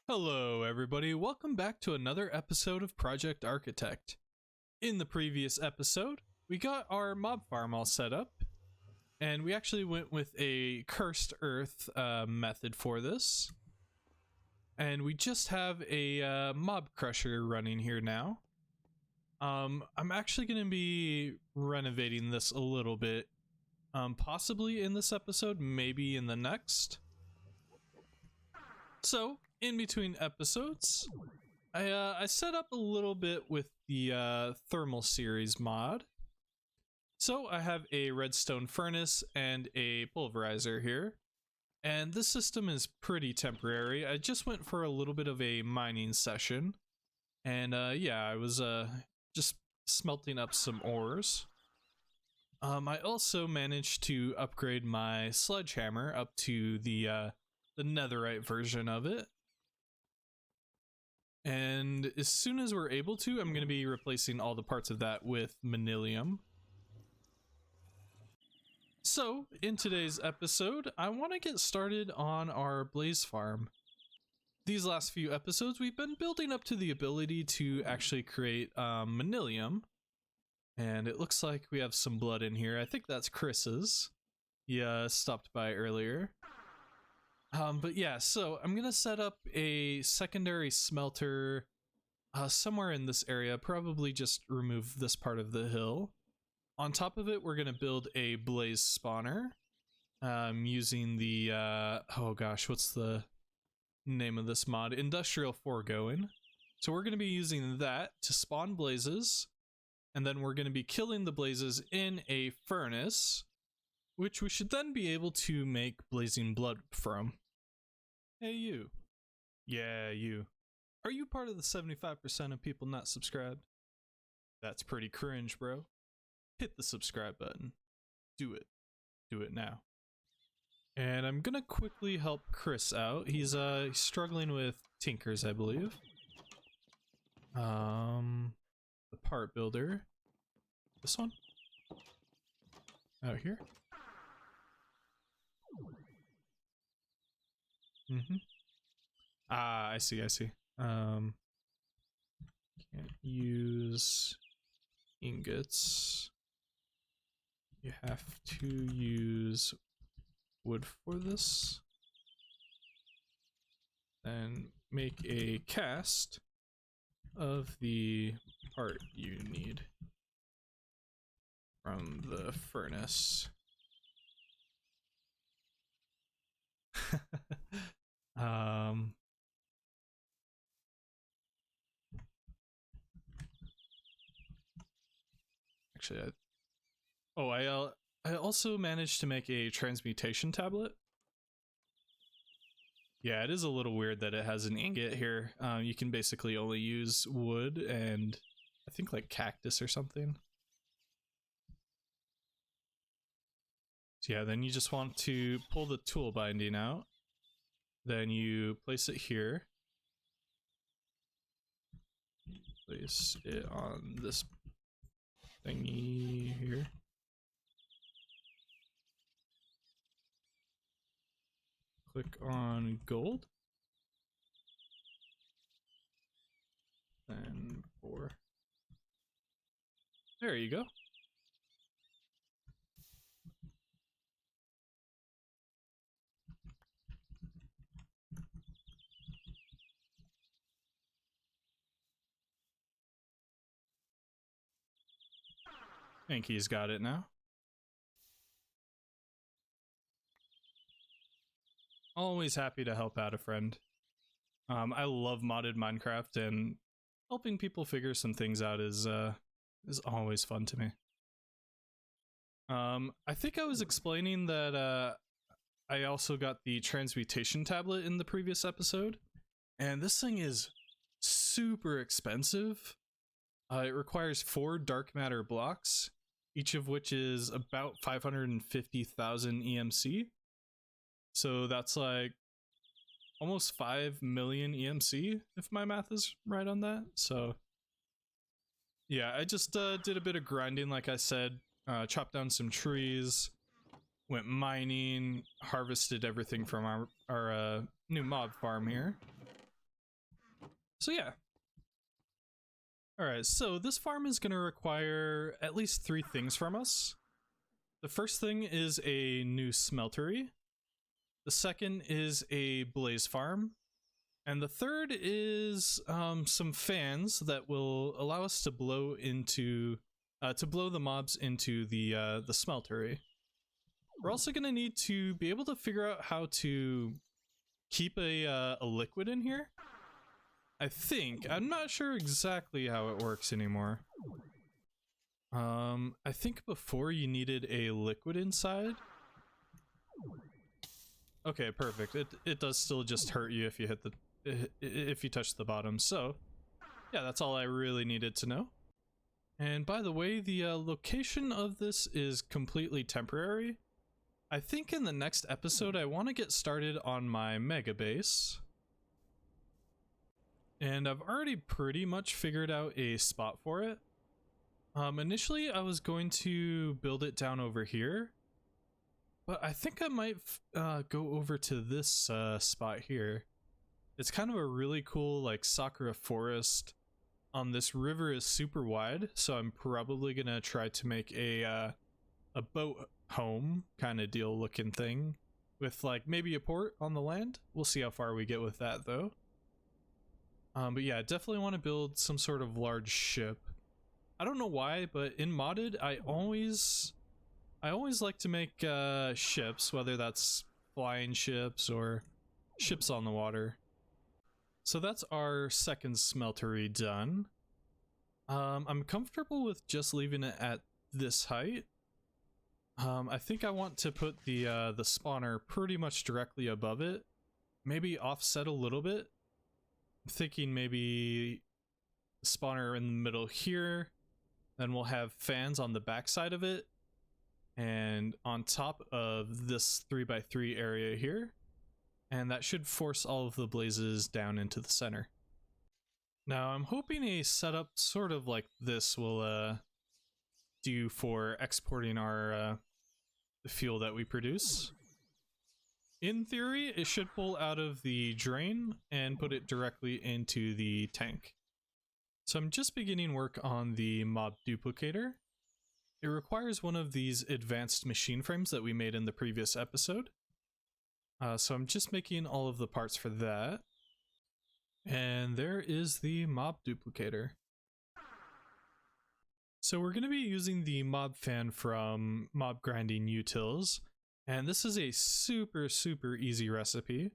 Hello everybody, welcome back to another episode of Project Architect. In the previous episode, we got our mob farm all set up, and we actually went with a cursed earth method for this. And we just have a mob crusher running here now. I'm actually going to be renovating this a little bit, possibly in this episode, maybe in the next. So, in between episodes, I set up a little bit with the thermal series mod. So I have a redstone furnace and a pulverizer here. And this system is pretty temporary. I just went for a little bit of a mining session. And yeah, I was just smelting up some ores. I also managed to upgrade my sledgehammer up to the netherite version of it. And as soon as we're able to, I'm going to be replacing all the parts of that with Manyullyn. So, in today's episode, I want to get started on our blaze farm. These last few episodes, we've been building up to the ability to actually create Manyullyn. And it looks like we have some blood in here. I think that's Chris's. He stopped by earlier. But yeah, so I'm gonna set up a secondary smelter somewhere in this area, probably just remove this part of the hill. On top of it, we're gonna build a blaze spawner using the, oh gosh, what's the name of this mod? Industrial Foregoing. So we're gonna be using that to spawn blazes, and then we're gonna be killing the blazes in a furnace, which we should then be able to make blazing blood from. Hey you. Yeah, you. Are you part of the 75% of people not subscribed? That's pretty cringe, bro. Hit the subscribe button. Do it. Do it now. And I'm gonna quickly help Chris out. He's struggling with tinkers, I believe. The part builder. This one? Out here? Ah, I see. Can't use ingots. You have to use wood for this. Then make a cast of the part you need from the furnace. Actually, I also managed to make a transmutation tablet. Yeah, it is a little weird that it has an ingot here. You can basically only use wood and I think like cactus or something. So yeah, then you just want to pull the tool binding out. Then you place it here. Place it on this thingy here. Click on gold. And 4. There you go. I think he's got it now. Always happy to help out a friend. I love modded Minecraft, and helping people figure some things out is always fun to me. I think I was explaining that I also got the transmutation tablet in the previous episode, and this thing is super expensive. It requires 4 dark matter blocks, each of which is about 550,000 EMC. So that's like almost 5 million EMC, if my math is right on that. So yeah, I just did a bit of grinding, like I said, chopped down some trees, went mining, harvested everything from our new mob farm here. So yeah. Alright, so this farm is going to require at least 3 things from us. The first thing is a new smeltery. The second is a blaze farm. And the third is some fans that will allow us to blow the mobs into the smeltery. We're also going to need to be able to figure out how to keep a liquid in here. I think. I'm not sure exactly how it works anymore. I think before you needed a liquid inside. Okay, perfect. It does still just hurt you if you hit if you touch the bottom. So, yeah, that's all I really needed to know. And by the way, the location of this is completely temporary. I think in the next episode I want to get started on my mega base. And I've already pretty much figured out a spot for it. Initially I was going to build it down over here, but I think I might go over to this spot here. It's kind of a really cool like sakura forest. This river is super wide, so I'm probably gonna try to make a boat home kind of deal looking thing with like maybe a port on the land. We'll see how far we get with that though. But yeah, I definitely want to build some sort of large ship. I don't know why, but in modded, I always like to make ships, whether that's flying ships or ships on the water. So that's our second smeltery done. I'm comfortable with just leaving it at this height. I think I want to put the spawner pretty much directly above it, maybe offset a little bit. I'm thinking maybe spawner in the middle here, then we'll have fans on the back side of it, and on top of this 3x3 area here, and that should force all of the blazes down into the center. Now I'm hoping a setup sort of like this will do for exporting our the fuel that we produce. In theory, it should pull out of the drain and put it directly into the tank. So I'm just beginning work on the mob duplicator. It requires one of these advanced machine frames that we made in the previous episode. So I'm just making all of the parts for that. And there is the mob duplicator. So we're going to be using the mob fan from Mob Grinding Utils. And this is a super easy recipe.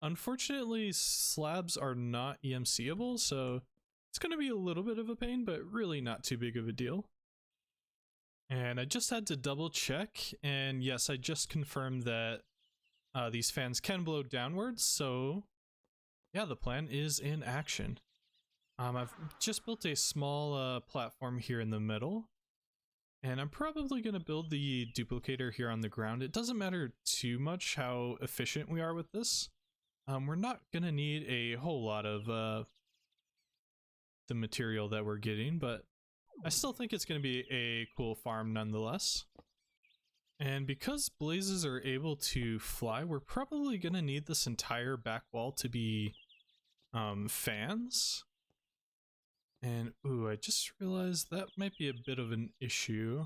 Unfortunately, slabs are not EMCable, so it's going to be a little bit of a pain, but really not too big of a deal. And I just had to double check, and yes, I just confirmed that these fans can blow downwards, so yeah, the plan is in action. I've just built a small platform here in the middle. And I'm probably going to build the duplicator here on the ground. It doesn't matter too much how efficient we are with this. We're not going to need a whole lot of the material that we're getting, but I still think it's going to be a cool farm nonetheless. And because blazes are able to fly, we're probably going to need this entire back wall to be fans. And, ooh, I just realized that might be a bit of an issue.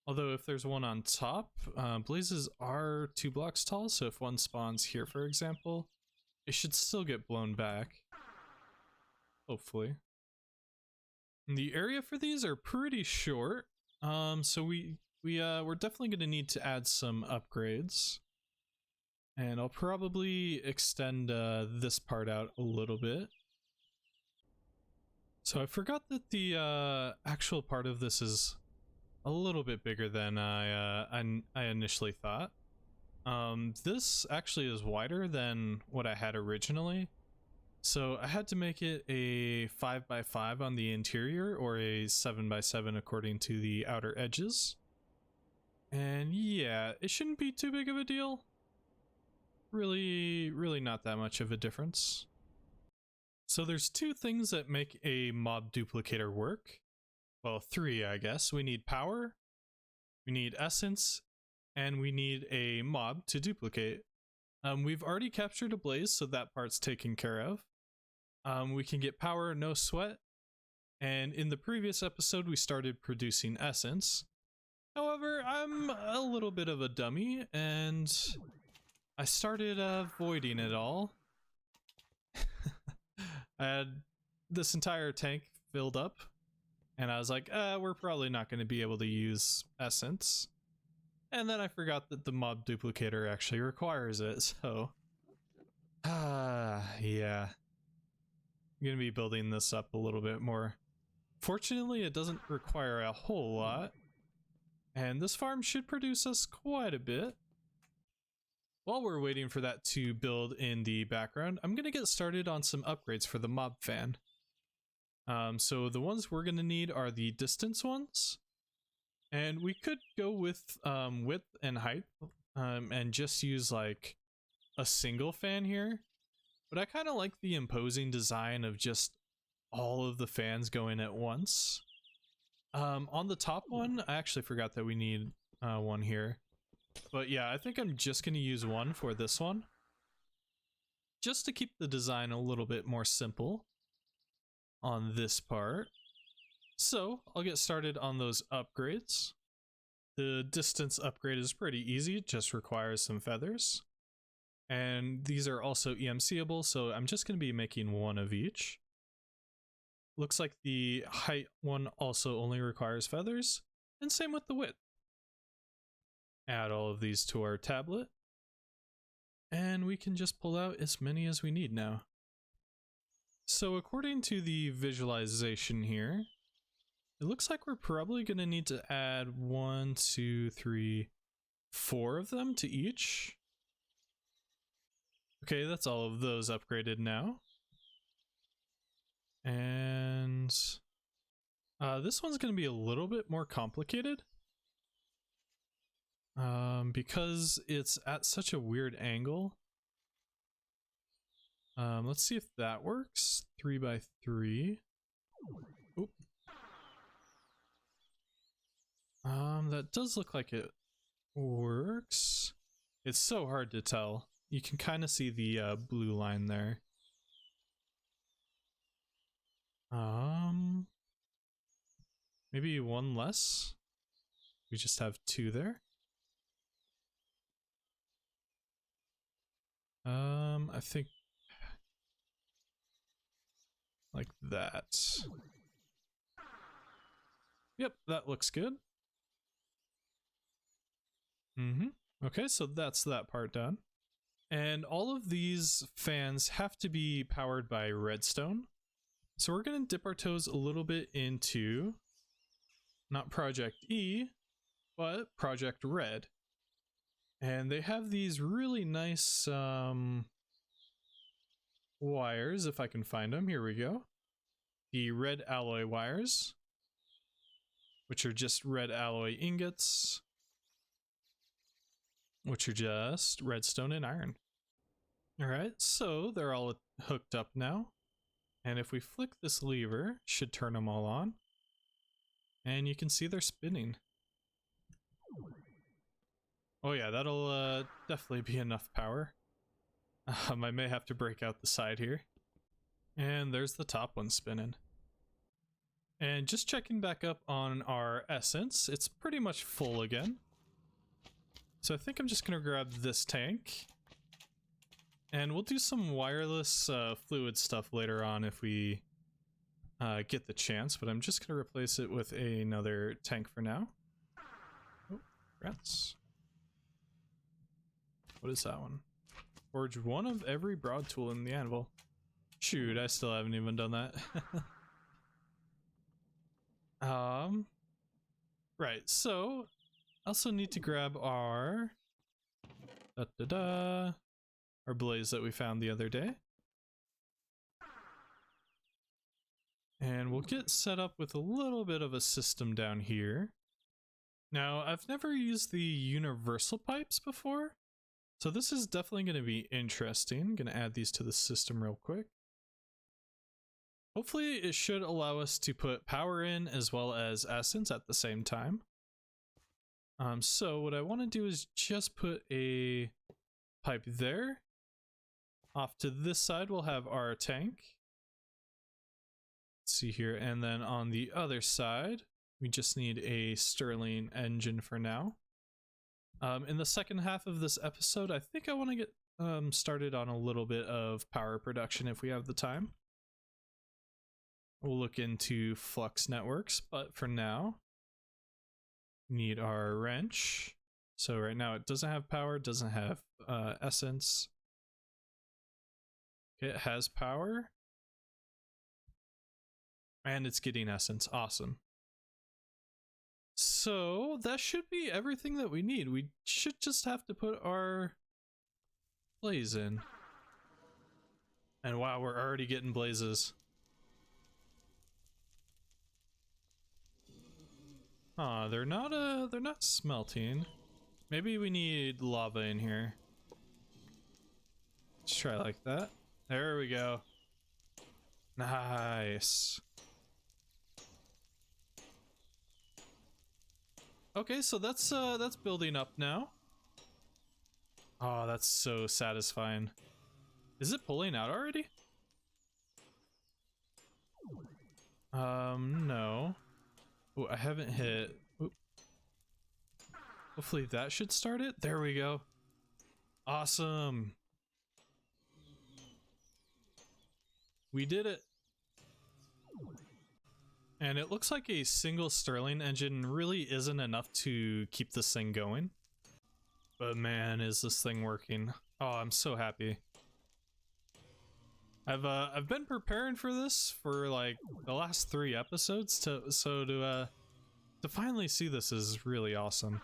Although if there's one on top, blazes are 2 blocks tall, so if one spawns here, for example, it should still get blown back. Hopefully. And the area for these are pretty short, so we're definitely going to need to add some upgrades. And I'll probably extend this part out a little bit. So I forgot that the actual part of this is a little bit bigger than I initially thought. This actually is wider than what I had originally. So I had to make it a 5x5 on the interior, or a 7x7 according to the outer edges. And yeah, it shouldn't be too big of a deal. Really not that much of a difference. So there's 2 things that make a mob duplicator work. Well, 3, I guess. We need power, we need essence, and we need a mob to duplicate. We've already captured a blaze, so that part's taken care of. We can get power, no sweat. And in the previous episode, we started producing essence. However, I'm a little bit of a dummy, and I started voiding it all. I had this entire tank filled up, and I was like, we're probably not going to be able to use essence. And then I forgot that the mob duplicator actually requires it, so... yeah. I'm going to be building this up a little bit more. Fortunately, it doesn't require a whole lot, and this farm should produce us quite a bit. While we're waiting for that to build in the background, I'm going to get started on some upgrades for the mob fan. So the ones we're going to need are the distance ones. And we could go with width and height and just use like a single fan here. But I kind of like the imposing design of just all of the fans going at once. On the top one, I actually forgot that we need one here. But yeah, I think I'm just going to use one for this one, just to keep the design a little bit more simple on this part. So I'll get started on those upgrades. The distance upgrade is pretty easy, it just requires some feathers. And these are also EMCable, so I'm just going to be making one of each. Looks like the height one also only requires feathers, and same with the width. Add all of these to our tablet, and we can just pull out as many as we need now. So according to the visualization here, it looks like we're probably going to need to add 1, 2, 3, 4 of them to each. Okay, that's all of those upgraded now. And this one's going to be a little bit more complicated. Because it's at such a weird angle. Let's see if that works. 3 by 3. Oop. That does look like it works. It's so hard to tell. You can kind of see the blue line there. Maybe one less. We just have 2 there. I think like that. Yep, that looks good. Okay, so that's that part done. And all of these fans have to be powered by redstone. So we're going to dip our toes a little bit into not Project E, but Project Red. And they have these really nice wires, if I can find them. Here we go. The red alloy wires, which are just red alloy ingots, which are just redstone and iron. Alright, so they're all hooked up now. And if we flick this lever, should turn them all on. And you can see they're spinning. Oh yeah, that'll definitely be enough power. I may have to break out the side here. And there's the top one spinning. And just checking back up on our essence, it's pretty much full again. So I think I'm just going to grab this tank. And we'll do some wireless fluid stuff later on if we get the chance. But I'm just going to replace it with another tank for now. Oh, rats. What is that one? Forge one of every broad tool in the anvil. Shoot, I still haven't even done that. Right, so I also need to grab our our blaze that we found the other day. And we'll get set up with a little bit of a system down here. Now, I've never used the universal pipes before, so this is definitely going to be interesting. I'm going to add these to the system real quick. Hopefully it should allow us to put power in as well as essence at the same time. So what I want to do is just put a pipe there. Off to this side, we'll have our tank. Let's see here, and then on the other side, we just need a Stirling engine for now. In the second half of this episode, I think I want to get started on a little bit of power production if we have the time. We'll look into flux networks, but for now, need our wrench. So right now it doesn't have power, doesn't have essence. It has power. And it's getting essence. Awesome. So that should be everything that we need. We should just have to put our blaze in. And wow, we're already getting blazes. They're not smelting. Maybe we need lava in here. Let's try like that. There we go. Nice. Okay, so that's building up now. Oh, that's so satisfying. Is it pulling out already? No. Oh, I haven't hit. Oop. Hopefully that should start it. There we go. Awesome. We did it. And it looks like a single Stirling engine really isn't enough to keep this thing going. But man, is this thing working. Oh, I'm so happy. I've been preparing for this for like the last 3 episodes to finally see this is really awesome.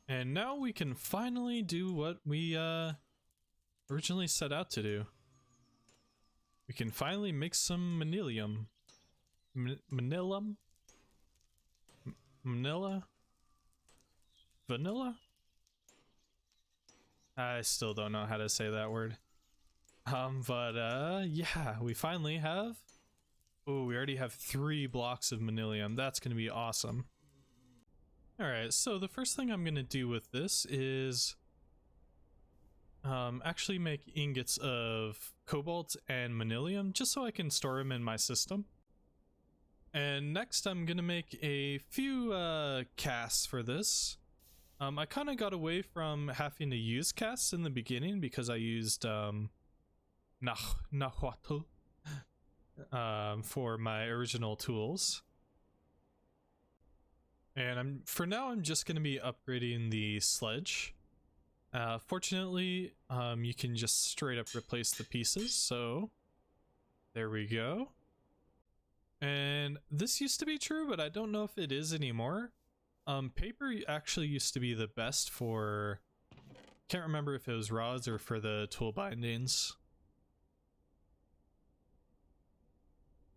And now we can finally do what we originally set out to do. We can finally make some Manyullyn. Manyullyn? Vanilla? I still don't know how to say that word. Yeah, we finally have. Oh, we already have 3 blocks of Manyullyn. That's gonna be awesome. Alright, so the first thing I'm gonna do with this is actually make ingots of cobalt and Manyullyn just so I can store them in my system. And next I'm gonna make a few casts for this. I kind of got away from having to use casts in the beginning because I used Nahuatl for my original tools. And for now I'm just going to be upgrading the sledge. Fortunately, you can just straight up replace the pieces, so there we go. And this used to be true, but I don't know if it is anymore. Paper actually used to be the best for, can't remember if it was rods or for the tool bindings.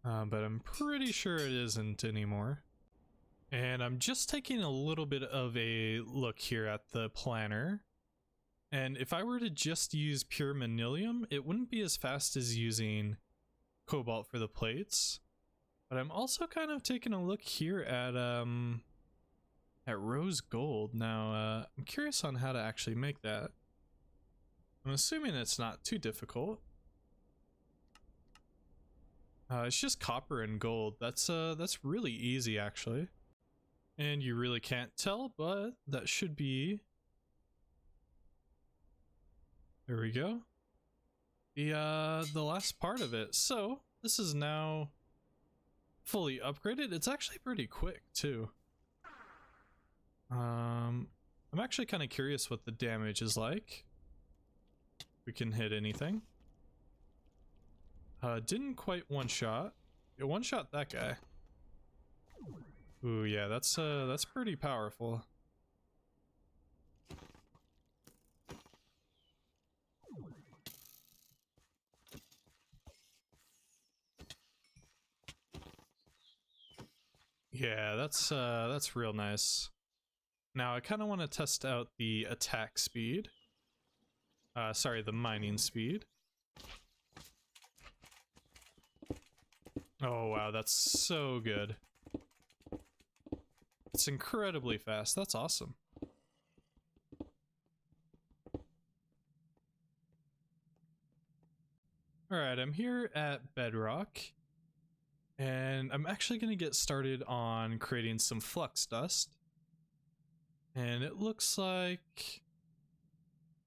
But I'm pretty sure it isn't anymore. And I'm just taking a little bit of a look here at the planner. And if I were to just use pure Manyullyn, it wouldn't be as fast as using cobalt for the plates. But I'm also kind of taking a look here at rose gold. Now, I'm curious on how to actually make that. I'm assuming it's not too difficult. It's just copper and gold. That's really easy actually. And you really can't tell, but that should be, there we go, the last part of it. So this is now fully upgraded. It's actually pretty quick too. I'm actually kind of curious what the damage is like. We can hit anything. Didn't quite one-shot. It one-shot that guy. Ooh, yeah, that's pretty powerful. Yeah, that's real nice. Now I kind of want to test out the attack speed. Sorry, the mining speed. Oh wow, that's so good. It's incredibly fast. That's awesome. Alright, I'm here at Bedrock, and I'm actually going to get started on creating some flux dust. And it looks like...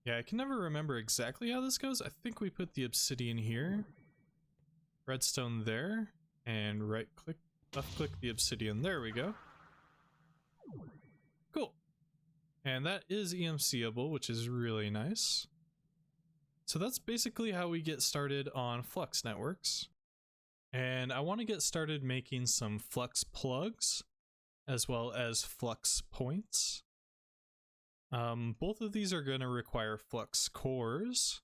yeah, I can never remember exactly how this goes. I think we put the obsidian here, redstone there, and left click the obsidian. There we go. Cool. And that is EMCable, which is really nice. So that's basically how we get started on flux networks. And I want to get started making some flux plugs as well as flux points. Both of these are going to require flux cores,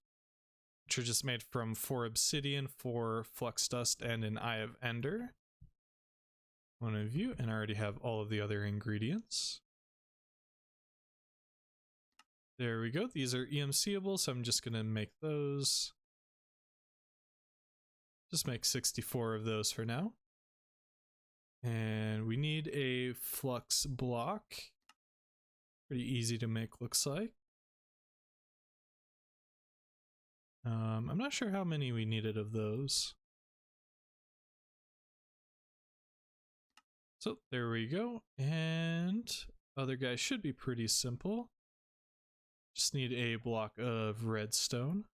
which are just made from 4 obsidian, 4 flux dust, and an eye of ender. One of you, and I already have all of the other ingredients. There we go. These are EMCable, so I'm just going to make those. Just make 64 of those for now. And we need a flux block. Pretty easy to make, looks like. I'm not sure how many we needed of those. So there we go. And other guy should be pretty simple. Just need a block of redstone.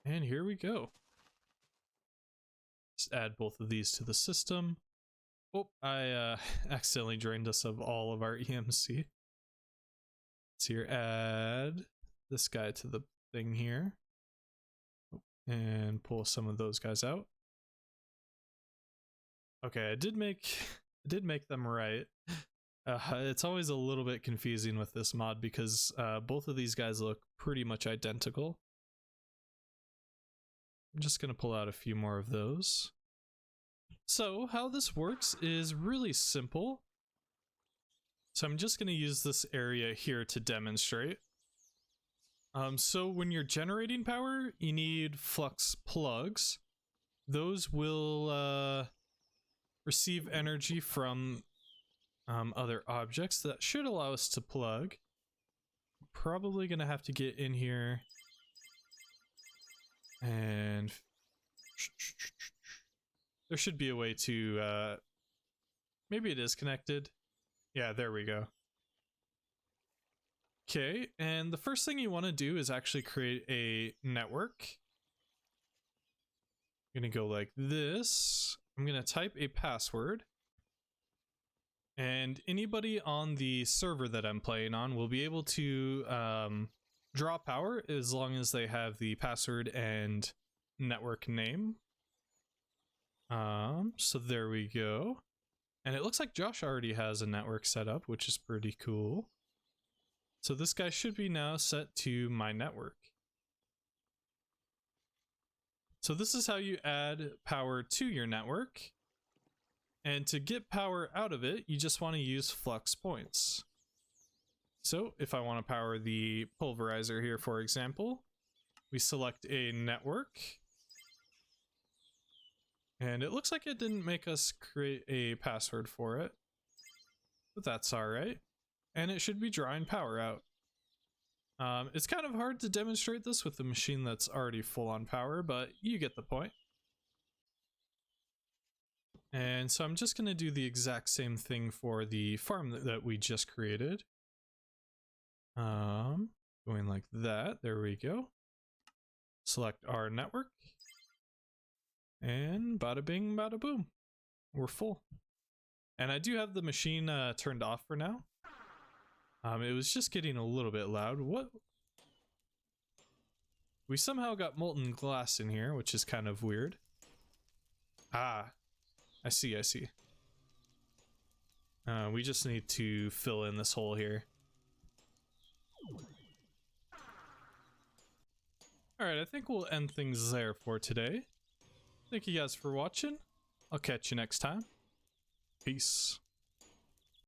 And here we go. Just add both of these to the system. Oh, I accidentally drained us of all of our EMC. Let's here add this guy to the thing here. And pull some of those guys out. Okay, I did make them right. It's always a little bit confusing with this mod because both of these guys look pretty much identical. I'm just going to pull out a few more of those. So how this works is really simple. So I'm just going to use this area here to demonstrate. So when you're generating power, you need flux plugs. Those will receive energy from other objects that should allow us to plug. Probably gonna have to get in here and there should be a way to maybe it is connected. Yeah, there we go. Okay, and the first thing you want to do is actually create a network. I'm gonna go like this. I'm gonna type a password. And anybody on the server that I'm playing on will be able to draw power as long as they have the password and network name. So there we go. And it looks like Josh already has a network set up, which is pretty cool. So this guy should be now set to my network. So this is how you add power to your network. And to get power out of it, you just want to use flux points. So if I want to power the pulverizer here, for example, we select a network. And it looks like it didn't make us create a password for it, but that's all right. And it should be drawing power out. It's kind of hard to demonstrate this with a machine that's already full on power, but you get the point. And so I'm just going to do the exact same thing for the farm that we just created. Going like that. There we go. Select our network. And bada bing, bada boom. We're full. And I do have the machine turned off for now. It was just getting a little bit loud. What? We somehow got molten glass in here, which is kind of weird. Ah. I see. We just need to fill in this hole here. Alright, I think we'll end things there for today. Thank you guys for watching. I'll catch you next time. Peace.